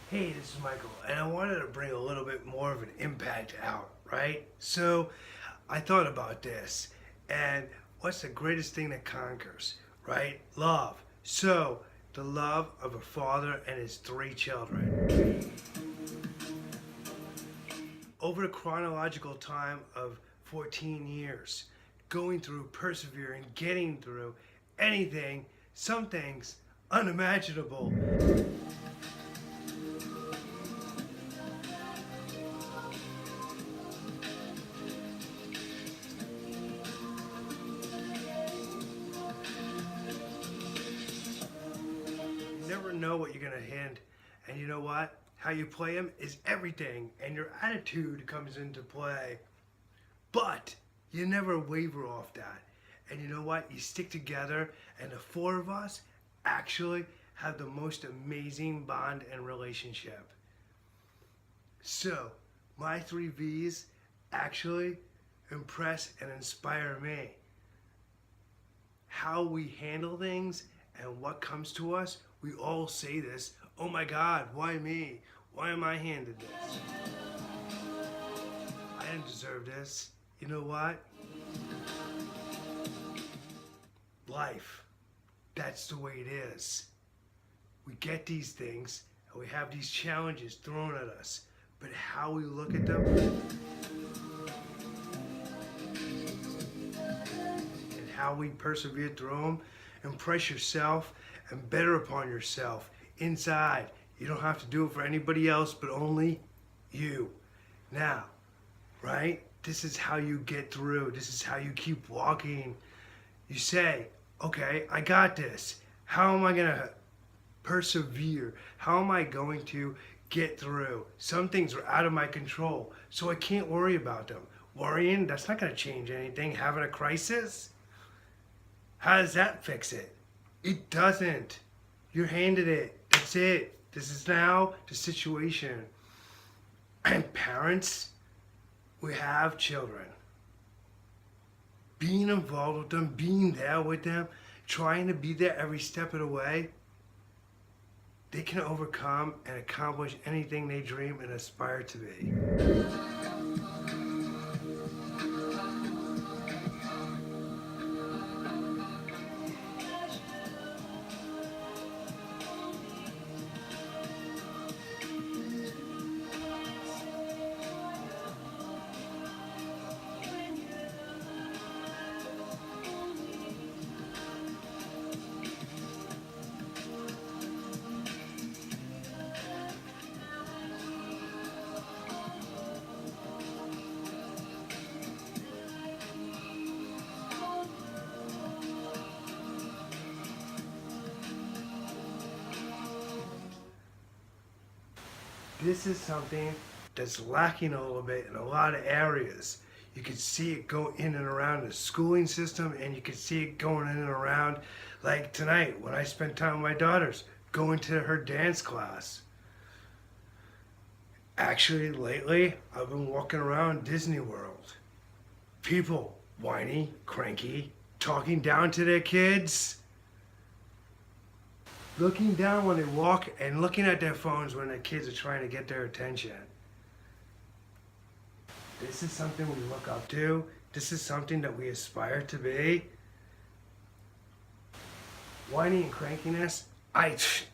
Hey, this is Michael, and I wanted to bring a little bit more of an impact out, right? So I thought about this, and what's the greatest thing that conquers, right? Love. So, the love of a father and his three children. Over the chronological time of 14 years, going through, persevering, getting through anything, some things unimaginable. You never know what you're going to hand. And you know what? How you play them is everything, and your attitude comes into play. But you never waver off that. And you know what? You stick together, and the four of us actually have the most amazing bond and relationship. So, my three V's actually impress and inspire me. How we handle things and what comes to us, we all say this, oh my God, why me? Why am I handed this? I didn't deserve this. You know what? Life. That's the way it is. We get these things and we have these challenges thrown at us, but how we look at them and how we persevere through them, impress yourself and better upon yourself inside. You don't have to do it for anybody else but only you. Now, right? This is how you get through. This is how you keep walking. You say, okay, I got this. How am I going to persevere? How am I going to get through? Some things are out of my control, so I can't worry about them. Worrying, that's not going to change anything. Having a crisis, how does that fix it? It doesn't. You're handed it. That's it. This is now the situation. And parents, we have children. Being involved with them, being there with them, trying to be there every step of the way, they can overcome and accomplish anything they dream and aspire to be. This is something that's lacking a little bit in a lot of areas. You can see it go in and around the schooling system, and you can see it going in and around, like tonight when I spent time with my daughters, going to her dance class. Actually, lately, I've been walking around Disney World. People whiny, cranky, talking down to their kids, looking down when they walk, and looking at their phones when their kids are trying to get their attention. This is something we look up to. This is something that we aspire to be. Whining and crankiness,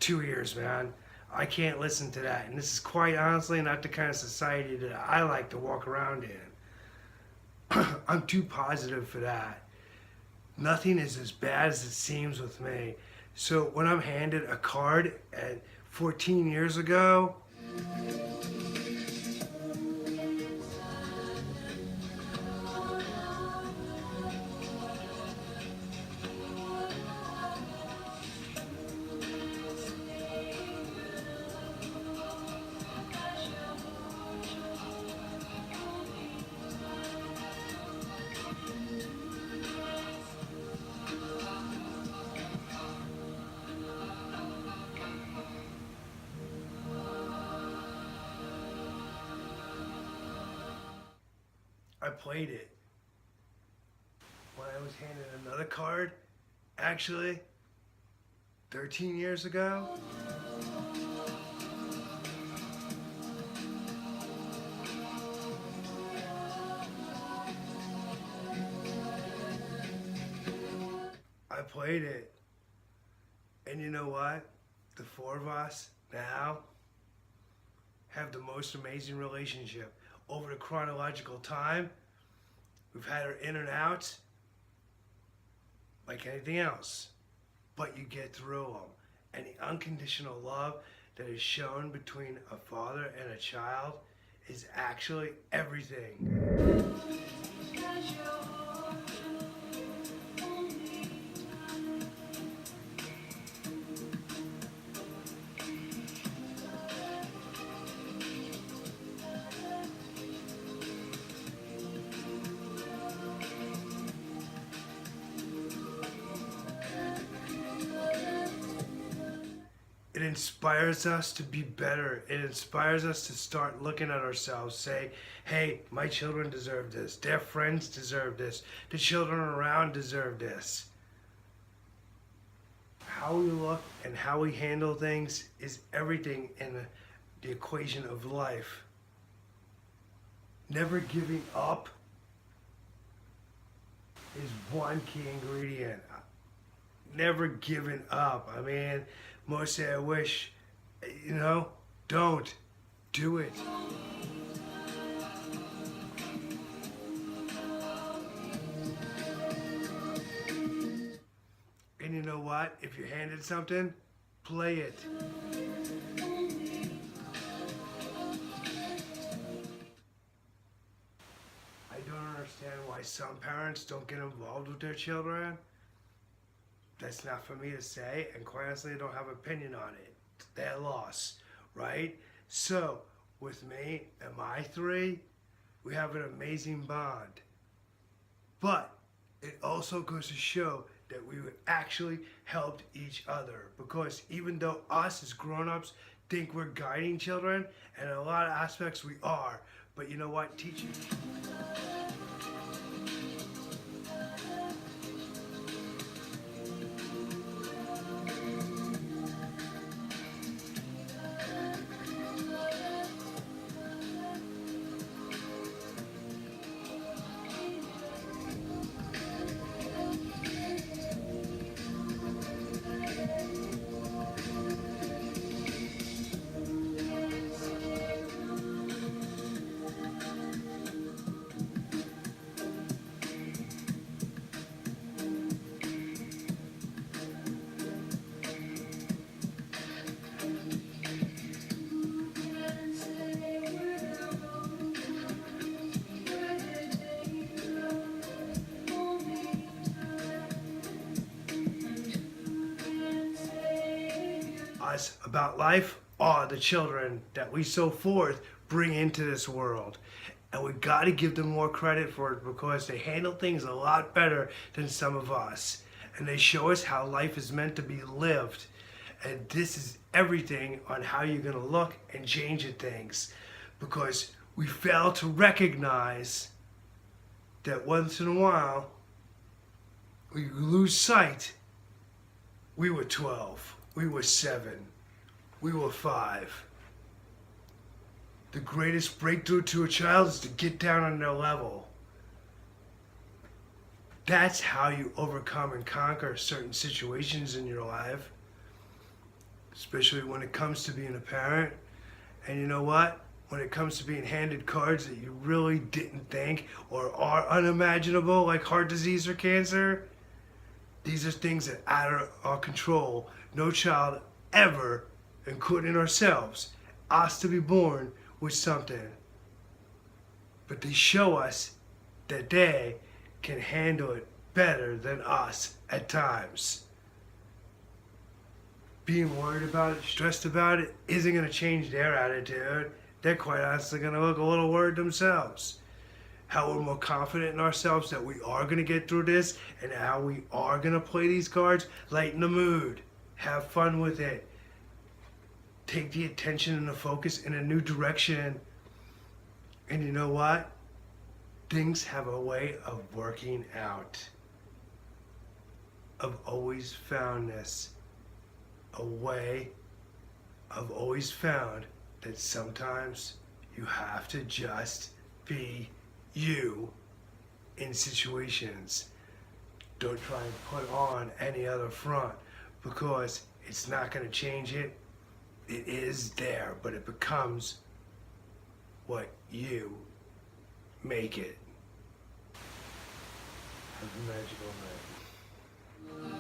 2 years, man. I can't listen to that. And this is quite honestly not the kind of society that I like to walk around in. I'm too positive for that. Nothing is as bad as it seems with me. So when I'm handed a card at 14 years ago, I played it. When I was handed another card, actually, 13 years ago, played it. And you know what? The four of us now have the most amazing relationship. Over the chronological time, we've had our in and outs like anything else. But you get through them. And the unconditional love that is shown between a father and a child is actually everything. It inspires us to be better. It inspires us to start looking at ourselves, say, hey, my children deserve this. Their friends deserve this. The children around deserve this. How we look and how we handle things is everything in the equation of life. Never giving up is one key ingredient. Never giving up. I mean, most say I wish, don't. Do it. And you know what? If you're handed something, play it. I don't understand why some parents don't get involved with their children. That's not for me to say, and quite honestly, I don't have an opinion on it. It's their loss, right? So, with me and my three, we have an amazing bond. But it also goes to show that we would actually help each other, because even though us as grown-ups think we're guiding children, and in a lot of aspects we are, but you know what? Teaching. Us about life are the children that we so forth bring into this world. And we got to give them more credit for it, because they handle things a lot better than some of us. And they show us how life is meant to be lived. And this is everything on how you're going to look and change at things. Because we fail to recognize that once in a while, we lose sight. We were 12. We were 7. We were 5. The greatest breakthrough to a child is to get down on their level. That's how you overcome and conquer certain situations in your life, especially when it comes to being a parent. And you know what? When it comes to being handed cards that you really didn't think or are unimaginable, like heart disease or cancer, these are things that are out of our control. No child ever, including ourselves, asked to be born with something. But they show us that they can handle it better than us at times. Being worried about it, stressed about it, isn't going to change their attitude. They're quite honestly going to look a little worried themselves. How we're more confident in ourselves that we are going to get through this, and how we are going to play these cards, lighten the mood. Have fun with it. Take the attention and the focus in a new direction. And you know what? Things have a way of working out. I've always found this. A way I've always found that sometimes you have to just be you in situations. don't try and put on any other front, because it's not going to change it. It is there, but it becomes what you make it. Have a magical night.